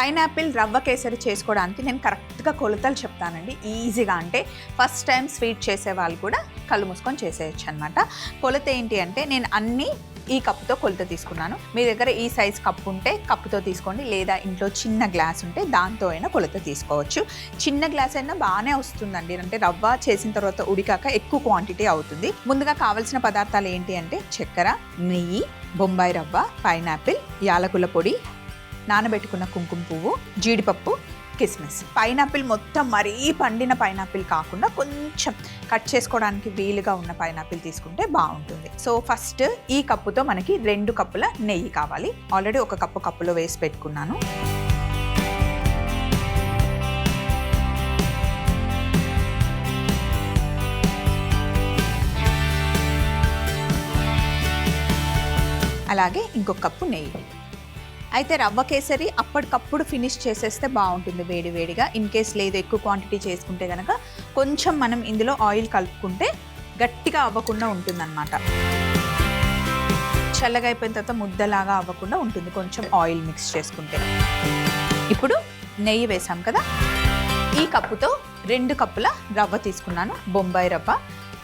Pineapple రవ్వ కేసరి చేసుకోవడానికి నేను కరెక్ట్గా కొలతలు చెప్తానండి. ఈజీగా, అంటే ఫస్ట్ టైం స్వీట్ చేసే వాళ్ళు కూడా కళ్ళు మూసుకొని చేసేయచ్చు అనమాట. కొలత ఏంటి అంటే నేను అన్నీ ఈ కప్పుతో కొలత తీసుకున్నాను. మీ దగ్గర ఈ సైజ్ కప్పు ఉంటే కప్పుతో తీసుకోండి, లేదా ఇంట్లో చిన్న గ్లాస్ ఉంటే దాంతో అయినా కొలత తీసుకోవచ్చు. చిన్న గ్లాస్ అయినా బాగానే వస్తుందండి, అంటే రవ్వ చేసిన తర్వాత ఉడికాక ఎక్కువ క్వాంటిటీ అవుతుంది. ముందుగా కావాల్సిన పదార్థాలు ఏంటి అంటే చక్కెర, నెయ్యి, బొంబాయి రవ్వ, పైనాపిల్, యాలకుల పొడి, నానబెట్టుకున్న కుంకుమ పువ్వు, జీడిపప్పు, కిస్మిస్. పైనాపిల్ మొత్తం మరీ పండిన పైనాపిల్ కాకుండా కొంచెం కట్ చేసుకోవడానికి వీలుగా ఉన్న పైనాపిల్ తీసుకుంటే బాగుంటుంది. సో ఫస్ట్ ఈ కప్పుతో మనకి 2 కప్పుల నెయ్యి కావాలి. ఆల్రెడీ ఒక కప్పులో వేసి పెట్టుకున్నాను. అలాగే ఇంకొక కప్పు నెయ్యి. అయితే రవ్వ కేసరి అప్పటికప్పుడు ఫినిష్ చేసేస్తే బాగుంటుంది వేడివేడిగా. ఇన్ కేస్ లేదు ఎక్కువ క్వాంటిటీ చేసుకుంటే కనుక కొంచెం మనం ఇందులో ఆయిల్ కలుపుకుంటే గట్టిగా అవ్వకుండా ఉంటుందన్నమాట. చల్లగా అయిపోయిన తర్వాత ముద్దలాగా అవ్వకుండా ఉంటుంది కొంచెం ఆయిల్ మిక్స్ చేసుకుంటే. ఇప్పుడు నెయ్యి వేసాం కదా, ఈ కప్పుతో 2 కప్పుల రవ్వ తీసుకున్నాను. బొంబాయి రవ్వ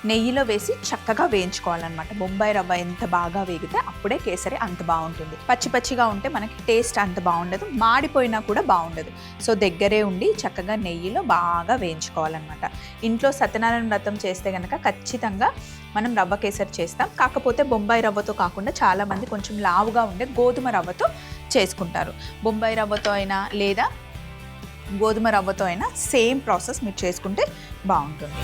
నెయ్యిలో వేసి చక్కగా వేయించుకోవాలన్నమాట. బొంబాయి రవ్వ ఎంత బాగా వేగితే అప్పుడే కేసరి అంత బాగుంటుంది. పచ్చి పచ్చిగా ఉంటే మనకి టేస్ట్ అంత బాగుండదు, మాడిపోయినా కూడా బాగుండదు. సో దగ్గరే ఉండి చక్కగా నెయ్యిలో బాగా వేయించుకోవాలన్నమాట. ఇంట్లో సత్యనారాయణ వ్రతం చేస్తే కనుక ఖచ్చితంగా మనం రవ్వ కేసరి చేస్తాం. కాకపోతే బొంబాయి రవ్వతో కాకుండా చాలామంది కొంచెం లావుగా ఉండే గోధుమ రవ్వతో చేసుకుంటారు. బొంబాయి రవ్వతో అయినా లేదా గోధుమ రవ్వతో అయినా సేమ్ ప్రాసెస్ మీరు చేసుకుంటే బాగుంటుంది.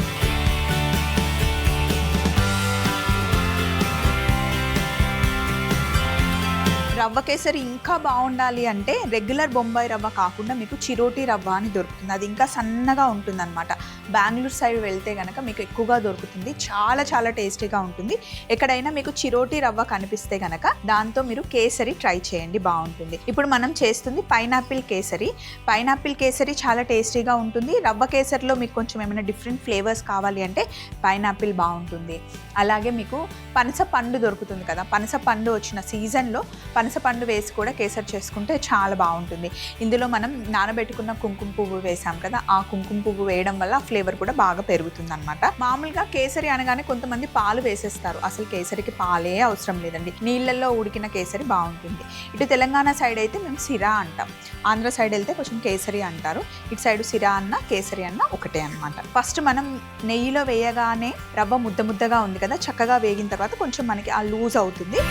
రవ్వ కేసరి ఇంకా బాగుండాలి అంటే రెగ్యులర్ బొంబాయి రవ్వ కాకుండా మీకు చిరోటి రవ్వ అని దొరుకుతుంది. అది ఇంకా సన్నగా ఉంటుంది అనమాట. బెంగళూరు సైడ్ వెళ్తే కనుక మీకు ఎక్కువగా దొరుకుతుంది. చాలా చాలా టేస్టీగా ఉంటుంది. ఎక్కడైనా మీకు చిరోటి రవ్వ కనిపిస్తే కనుక దాంతో మీరు కేసరి ట్రై చేయండి, బాగుంటుంది. ఇప్పుడు మనం చేస్తుంది పైనాపిల్ కేసరి. పైనాపిల్ కేసరి చాలా టేస్టీగా ఉంటుంది. రవ్వ కేసరిలో మీకు కొంచెం ఏమైనా డిఫరెంట్ ఫ్లేవర్స్ కావాలి అంటే పైనాపిల్ బాగుంటుంది. అలాగే మీకు పనస పండు దొరుకుతుంది కదా, పనస పండు వచ్చిన సీజన్లో పనస పండు వేసి కూడా కేసరి చేసుకుంటే చాలా బాగుంటుంది. ఇందులో మనం నానబెట్టుకున్న కుంకుమ పువ్వు వేసాం కదా, ఆ కుంకుమ పువ్వు వేయడం వల్ల ఫ్లేవర్ కూడా బాగా పెరుగుతుంది అనమాట. మామూలుగా కేసరి అనగానే కొంతమంది పాలు వేసేస్తారు. అసలు కేసరికి పాలే అవసరం లేదండి, నీళ్ళల్లో ఉడికిన కేసరి బాగుంటుంది. ఇటు తెలంగాణ సైడ్ అయితే మేము సిరా అంటాం, ఆంధ్ర సైడ్ వెళ్తే కొంచెం కేసరి అంటారు. ఇటు సైడ్ సిరా అన్న కేసరి అన్న ఒకటే అనమాట. ఫస్ట్ మనం నెయ్యిలో వేయగానే రవ్వ ముద్దగా ఉంది కదా, చక్కగా వేగిన తర్వాత కొంచెం మనకి ఆ లూజ్ అవుతుంది.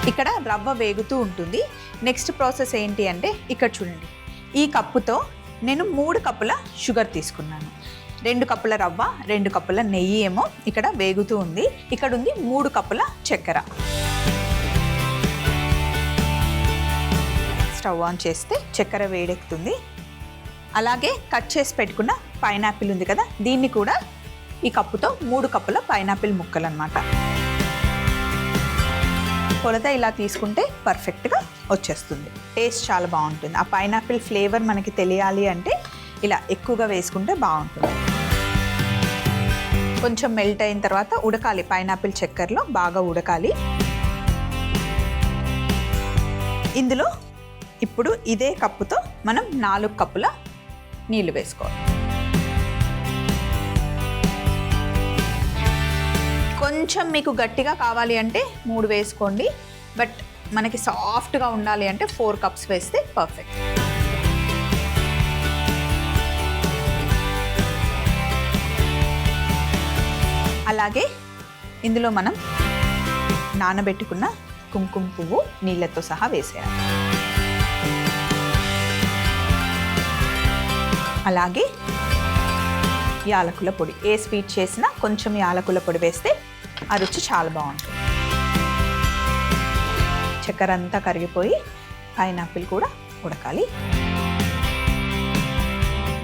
ఇక్కడ రవ్వ వేగుతూ ఉంటుంది. నెక్స్ట్ ప్రాసెస్ ఏంటి అంటే ఇక్కడ చూడండి, ఈ కప్పుతో నేను 3 కప్పుల షుగర్ తీసుకున్నాను. 2 కప్పుల రవ్వ, 2 కప్పుల నెయ్యి ఏమో ఇక్కడ వేగుతూ ఉంది. ఇక్కడ ఉంది 3 కప్పుల చక్కెర. స్టవ్ ఆన్ చేస్తే చక్కెర వేడెక్కుతుంది. అలాగే కట్ చేసి పెట్టుకున్న పైనాపిల్ ఉంది కదా, దీన్ని కూడా ఈ కప్పుతో 3 కప్పుల పైనాపిల్ ముక్కలు అన్నమాట. కొలత ఇలా తీసుకుంటే పర్ఫెక్ట్గా వచ్చేస్తుంది. టేస్ట్ చాలా బాగుంటుంది. ఆ పైనాపిల్ ఫ్లేవర్ మనకి తెలియాలి అంటే ఇలా ఎక్కువగా వేసుకుంటే బాగుంటుంది. కొంచెం మెల్ట్ అయిన తర్వాత ఉడకాలి, పైనాపిల్ చక్కెరలో బాగా ఉడకాలి. ఇందులో ఇప్పుడు ఇదే కప్పుతో మనం 4 కప్పుల నీళ్ళు వేసుకోవాలి. కొంచెం మీకు గట్టిగా కావాలి అంటే 3 వేసుకోండి, బట్ మనకి సాఫ్ట్గా ఉండాలి అంటే 4 కప్స్ వేస్తే పర్ఫెక్ట్. అలాగే ఇందులో మనం నానబెట్టుకున్న కుంకుమ పువ్వు నీళ్ళతో సహా వేసేయాలి. అలాగే యాలకుల పొడి, ఏ స్వీట్ చేసినా కొంచెం యాలకుల పొడి వేస్తే ఆ రుచి చాలా బాగుంటుంది. చక్కెర అంతా కరిగిపోయి పైనాపిల్ కూడా ఉడకాలి.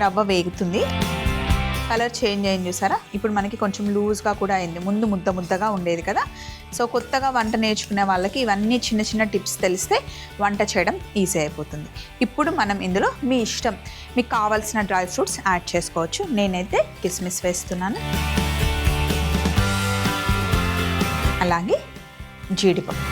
రవ్వ వేగుతుంది, కలర్ చేంజ్ అయింది చూసారా. ఇప్పుడు మనకి కొంచెం లూజ్గా కూడా అయింది. ముందు ముద్దగా ఉండేది కదా. సో కొత్తగా వంట నేర్చుకునే వాళ్ళకి ఇవన్నీ చిన్న చిన్న టిప్స్ తెలిస్తే వంట చేయడం ఈజీ అయిపోతుంది. ఇప్పుడు మనం ఇందులో మీ ఇష్టం, మీకు కావాల్సిన డ్రై ఫ్రూట్స్ యాడ్ చేసుకోవచ్చు. నేనైతే కిస్మిస్ వేస్తున్నాను, అలాగే జీడిపప్పు.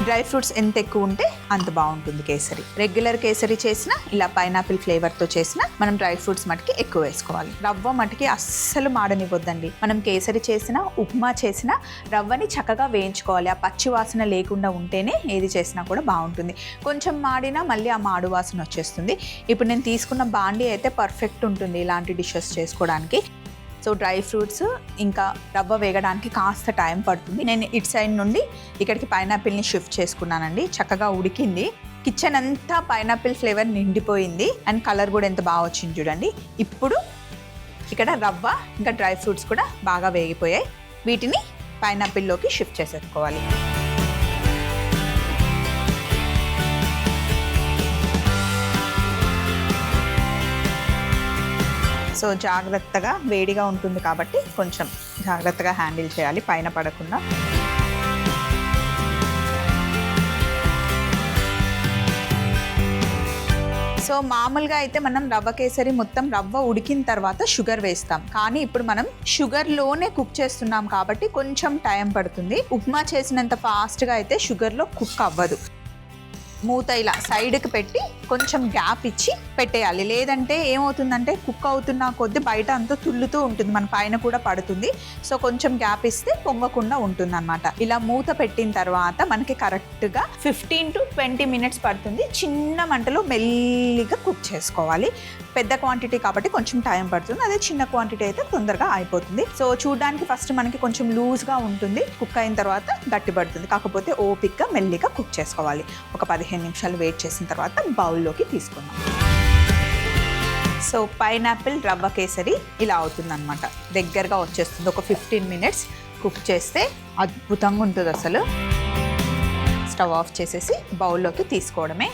డ్రై ఫ్రూట్స్ ఎంత ఎక్కువ ఉంటే అంత బాగుంటుంది కేసరి. రెగ్యులర్ కేసరి చేసినా ఇలా పైనాపిల్ ఫ్లేవర్తో చేసినా మనం డ్రై ఫ్రూట్స్ మటుకి ఎక్కువ వేసుకోవాలి. రవ్వ మటుకి అస్సలు మాడనివ్వద్దండి. మనం కేసరి చేసినా ఉప్మా చేసినా రవ్వని చక్కగా వేయించుకోవాలి. ఆ పచ్చి వాసన లేకుండా ఉంటేనే ఏది చేసినా కూడా బాగుంటుంది. కొంచెం మాడినా మళ్ళీ ఆ మాడు వాసన వచ్చేస్తుంది. ఇప్పుడు నేను తీసుకున్న బాండీ అయితే పర్ఫెక్ట్ ఉంటుంది ఇలాంటి డిషెస్ చేసుకోవడానికి. సో డ్రై ఫ్రూట్స్ ఇంకా రవ్వ వేగడానికి కాస్త టైం పడుతుంది. నేను ఇటు సైడ్ నుండి ఇక్కడికి పైనాపిల్ని షిఫ్ట్ చేసుకున్నానండి. చక్కగా ఉడికింది. కిచెన్ అంతా పైనాపిల్ ఫ్లేవర్ నిండిపోయింది అండ్ కలర్ కూడా ఎంత బాగా వచ్చింది చూడండి. ఇప్పుడు ఇక్కడ రవ్వ ఇంకా డ్రై ఫ్రూట్స్ కూడా బాగా వేగిపోయాయి. వీటిని పైనాపిల్లోకి షిఫ్ట్ చేసేసుకోవాలి. సో జాగ్రత్తగా వేడిగా ఉంటుంది కాబట్టి కొంచెం జాగ్రత్తగా హ్యాండిల్ చేయాలి పైన పడకుండా. సో మామూలుగా అయితే మనం రవ్వ కేసరి మొత్తం రవ్వ ఉడికిన తర్వాత షుగర్ వేస్తాం. కానీ ఇప్పుడు మనం షుగర్లోనే కుక్ చేస్తున్నాం కాబట్టి కొంచెం టైం పడుతుంది. ఉప్మా చేసినంత ఫాస్ట్గా అయితే షుగర్లో కుక్ అవ్వదు. మూత ఇలా సైడ్కి పెట్టి కొంచెం గ్యాప్ ఇచ్చి పెట్టేయాలి. లేదంటే ఏమవుతుందంటే కుక్ అవుతున్న కొద్దీ బయట అంతా తుల్లుతూ ఉంటుంది, మన పైన కూడా పడుతుంది. సో కొంచెం గ్యాప్ ఇస్తే పొంగకుండా ఉంటుంది అనమాట. ఇలా మూత పెట్టిన తర్వాత మనకి కరెక్ట్గా 15 to 20 minutes పడుతుంది. చిన్న మంటలో మెల్లిగా కుక్ చేసుకోవాలి. పెద్ద క్వాంటిటీ కాబట్టి కొంచెం టైం పడుతుంది. అదే చిన్న క్వాంటిటీ అయితే తొందరగా అయిపోతుంది. సో చూడడానికి ఫస్ట్ మనకి కొంచెం లూజ్గా ఉంటుంది, కుక్ అయిన తర్వాత గట్టి పడుతుంది. కాకపోతే ఓపిక్గా మెల్లిగా కుక్ చేసుకోవాలి. ఒక 15 నిమిషాలు వెయిట్ చేసిన తర్వాత బౌల్లోకి తీసుకుందాం. సో పైనాపిల్ రవ్వ కేసరి ఇలా అవుతుందన్నమాట. దగ్గరగా వచ్చేస్తుంది. ఒక 15 minutes కుక్ చేస్తే అద్భుతంగా ఉంటుంది అసలు. స్టవ్ ఆఫ్ చేసేసి బౌల్లోకి తీసుకోవడమే.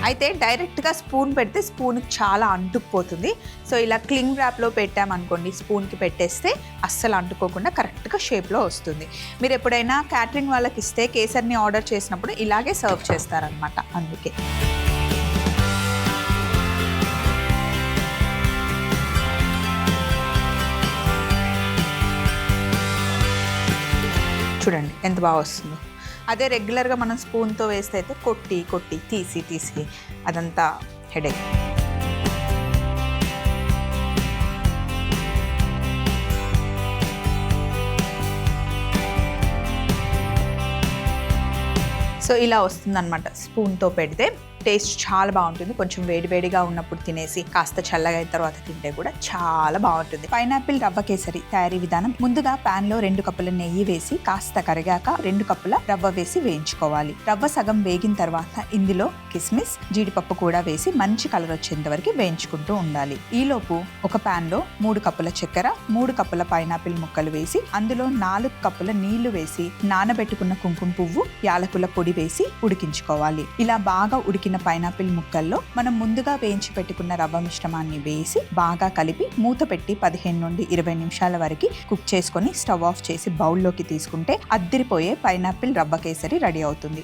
అయితే డైరెక్ట్గా స్పూన్ పెడితే స్పూన్కి చాలా అంటుకుపోతుంది. సో ఇలా క్లింగ్ ర్యాప్లో పెట్టామనుకోండి, స్పూన్కి పెట్టేస్తే అస్సలు అంటుకోకుండా కరెక్ట్గా షేప్లో వస్తుంది. మీరు ఎప్పుడైనా క్యాటరింగ్ వాళ్ళకి ఇస్తే కేసరిని ఆర్డర్ చేసినప్పుడు ఇలాగే సర్వ్ చేస్తారనమాట. అందుకే చూడండి ఎంత బాగా వస్తుందో. అదే రెగ్యులర్గా మనం స్పూన్తో వేస్తే అయితే కొట్టి కొట్టి తీసి అదంతా హెడేక్. సో ఇలా వస్తుందన్నమాట. స్పూన్తో పెడితే టేస్ట్ చాలా బాగుంటుంది. కొంచెం వేడివేడిగా ఉన్నప్పుడు తినేసి కాస్త చల్లగా అయిన తర్వాత తింటే కూడా చాలా బాగుంటుంది. పైనాపిల్ రవ్వ కేసరి తయారీ విధానం: ముందుగా పాన్ లో 2 కప్పుల నెయ్యి వేసి కాస్త కరిగాక 2 కప్పుల రవ్వ వేసి వేయించుకోవాలి. రవ్వ సగం వేగిన తర్వాత ఇందులో కిస్మిస్, జీడిపప్పు కూడా వేసి మంచి కలర్ వచ్చేంత వరకు వేయించుకుంటూ ఉండాలి. ఈలోపు ఒక పాన్ లో 3 కప్పుల చక్కెర, 3 కప్పుల పైనాపిల్ ముక్కలు వేసి అందులో 4 కప్పుల నీళ్లు వేసి నానబెట్టుకున్న కుంకుమ పువ్వు, యాలకుల పొడి వేసి ఉడికించుకోవాలి. ఇలా బాగా ఉడికిన పైనాపిల్ ముక్కల్లో మనం ముందుగా వేయించి పెట్టుకున్న రవ్వ మిశ్రమాన్ని వేసి బాగా కలిపి మూత పెట్టి 15 నుండి 20 నిమిషాల వరకు కుక్ చేసుకొని స్టవ్ ఆఫ్ చేసి బౌల్లోకి తీసుకుంటే అద్దిరిపోయే పైనాపిల్ రవ్వ కేసరి రెడీ అవుతుంది.